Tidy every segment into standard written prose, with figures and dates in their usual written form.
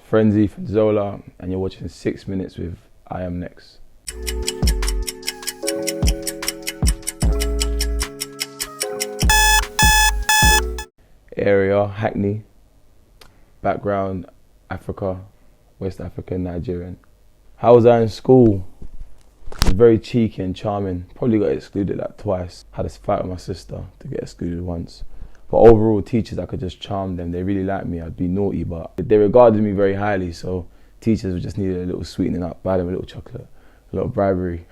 Frenzy, Zola, and you're watching 6 Minutes with I Am Next. Area, Hackney. Background, Africa, West African, Nigerian. How was I in school? I was very cheeky and charming. Probably got excluded like twice. Had a fight with my sister to get excluded once. But overall, teachers, I could just charm them. They really liked me. I'd be naughty, but they regarded me very highly. So teachers would just needed a little sweetening up, buy them a little chocolate, a little bribery.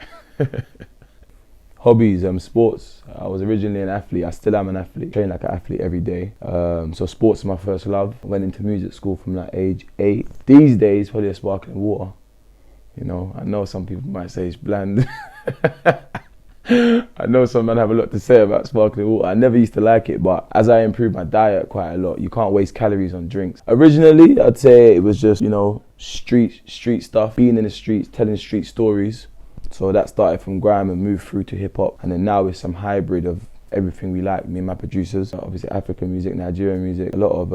Hobbies, sports. I was originally an athlete. I still am an athlete. Train like an athlete every day. So sports is my first love. Went into music school from like age 8. These days, probably a sparkling water. You know, I know some people might say it's bland. I know some men have a lot to say about sparkling water. I never used to like it, but as I improved my diet quite a lot, you can't waste calories on drinks. Originally, I'd say it was just, you know, street stuff, being in the streets, telling street stories. So that started from grime and moved through to hip hop. And then now it's some hybrid of everything we like, me and my producers. Obviously African music, Nigerian music, a lot of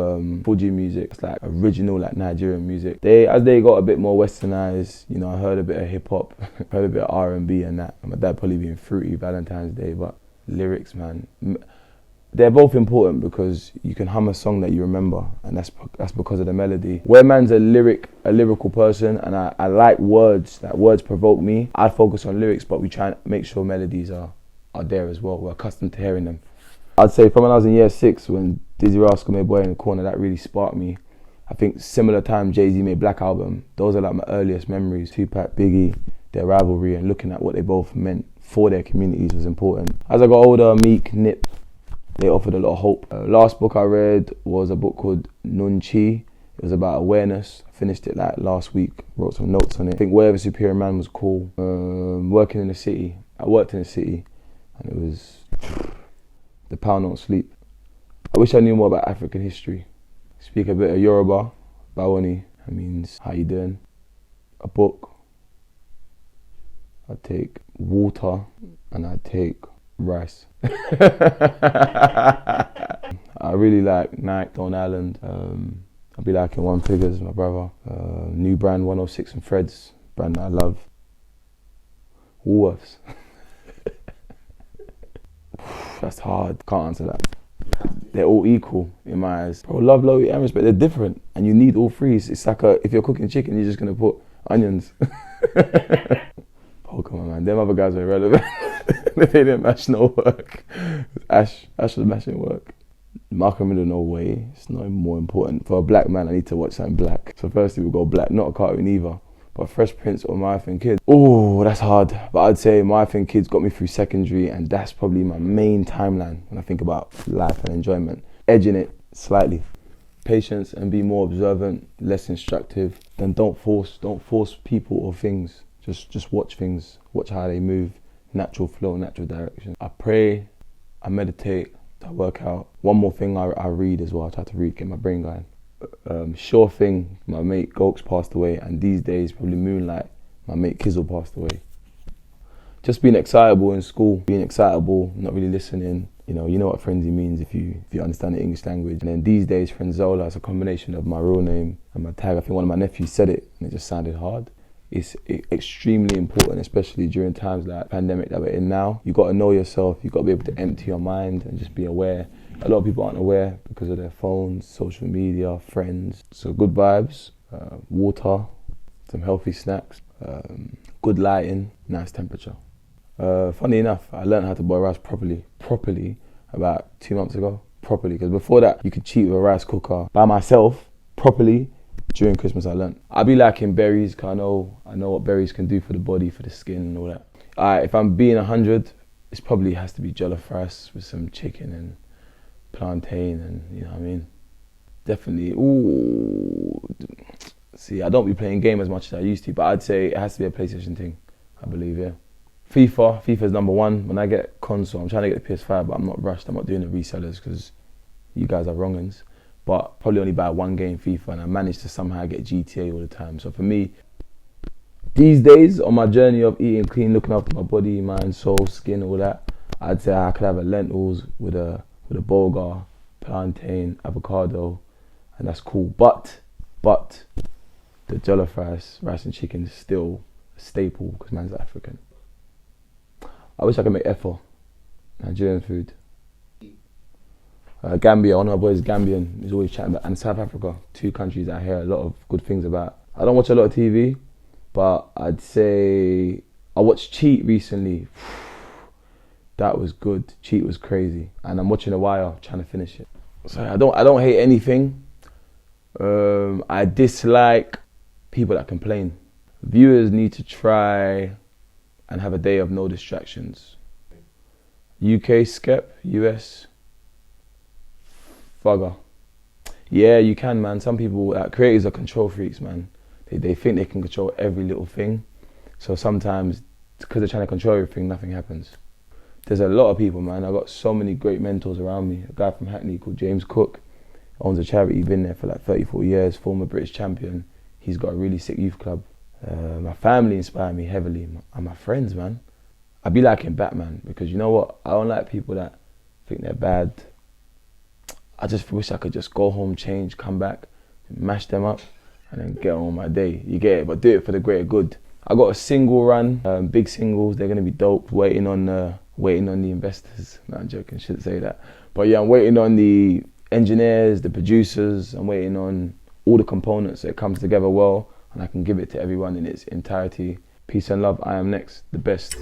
Fuji music. It's like original like Nigerian music. As they got a bit more westernized, you know, I heard a bit of hip hop, heard a bit of R&B and that. And my dad probably being fruity Valentine's Day, but lyrics, man. They're both important because you can hum a song that you remember, and that's because of the melody. Where man's a lyrical person, and I like words, that words provoke me, I'd focus on lyrics, but we try and make sure melodies are there as well. We're accustomed to hearing them. I'd say from when I was in year 6, when Dizzy Rascal made Boy in the Corner, that really sparked me. I think similar time Jay-Z made Black Album. Those are like my earliest memories. Tupac, Biggie, their rivalry, and looking at what they both meant for their communities was important. As I got older, Meek, Nip, they offered a lot of hope. Last book I read was a book called Nunchi. It was about awareness. I finished it like last week, wrote some notes on it. I think Wherever Superior Man was cool. Working in the city. I worked in the city and it was the pound don't sleep. I wish I knew more about African history. Speak a bit of Yoruba, Bawoni. That means how you doing? A book. I'd take water and I'd take rice. I really like Nike, Stone Island. I'll be liking One Figures, my brother. New brand 106 and Threads, brand that I love. Woolworths. That's hard, can't answer that. They're all equal in my eyes. Bro, love, loyalty and respect, they're different. And you need all three. It's like if you're cooking chicken, you're just gonna put onions. Oh, come on, man. Them other guys are irrelevant. They didn't match no work. Ash was mashing work. Malcolm in no way. It's not more important. For a black man, I need to watch something black. So firstly, we'll go black. Not a cartoon either. But Fresh Prince or My Effing Kids. Oh, that's hard. But I'd say My Effing Kids got me through secondary, and that's probably my main timeline when I think about life and enjoyment. Edging it slightly. Patience and be more observant, less instructive. Then don't force people or things. Just watch things, watch how they move, natural flow, natural direction. I pray, I meditate, I work out. One more thing I read as well. I try to read, get my brain going. Sure thing, my mate Gokes passed away, and these days probably Moonlight, my mate Kizzle passed away. Just being excitable in school, being excitable, not really listening. You know what frenzy means if you understand the English language. And then these days, Frenzola is a combination of my real name and my tag. I think one of my nephews said it, and it just sounded hard. It's extremely important, especially during times like pandemic that we're in now. You got to know yourself. You got to be able to empty your mind and just be aware. A lot of people aren't aware because of their phones, social media, friends. So good vibes, water, some healthy snacks, good lighting, nice temperature. Funny enough, I learned how to boil rice properly about 2 months ago. Properly, because before that, you could cheat with a rice cooker. By myself, properly. During Christmas I learned. I be liking berries, cause I know what berries can do for the body, for the skin and all that. If I'm being 100, it probably has to be jollof rice with some chicken and plantain and, you know what I mean? Definitely, see, I don't be playing game as much as I used to, but I'd say it has to be a PlayStation thing, I believe, yeah. FIFA's number one. When I get console, I'm trying to get the PS5, but I'm not rushed. I'm not doing the resellers because you guys are wrong'uns. But probably only buy one game FIFA, and I managed to somehow get GTA all the time. So for me, these days on my journey of eating clean, looking after my body, mind, soul, skin, all that, I'd say I could have a lentils with a bulgur, plantain, avocado, and that's cool. But the jollof rice and chicken is still a staple because man's African. I wish I could make efo, Nigerian food. Gambia, one of my boys is Gambian, he's always chatting about, and South Africa, 2 countries that I hear a lot of good things about. I don't watch a lot of TV, but I'd say I watched Cheat recently. That was good. Cheat was crazy, and I'm watching The Wire, trying to finish it. So I don't hate anything. I dislike people that complain. Viewers need to try and have a day of no distractions. UK skep, US fugger. Yeah, you can, man. Some people, creators are control freaks, man. They think they can control every little thing. So sometimes, because they're trying to control everything, nothing happens. There's a lot of people, man. I've got so many great mentors around me. A guy from Hackney called James Cook, owns a charity, he's been there for like 34 years, former British champion. He's got a really sick youth club. My family inspire me heavily, and my friends, man. I be liking Batman, because you know what? I don't like people that think they're bad. I just wish I could just go home, change, come back, mash them up, and then get on with my day. You get it, but do it for the greater good. I got a single run, big singles, they're gonna be dope. Waiting on the investors. No, I'm joking, shouldn't say that. But yeah, I'm waiting on the engineers, the producers, I'm waiting on all the components so it comes together well, and I can give it to everyone in its entirety. Peace and love, I am next, the best.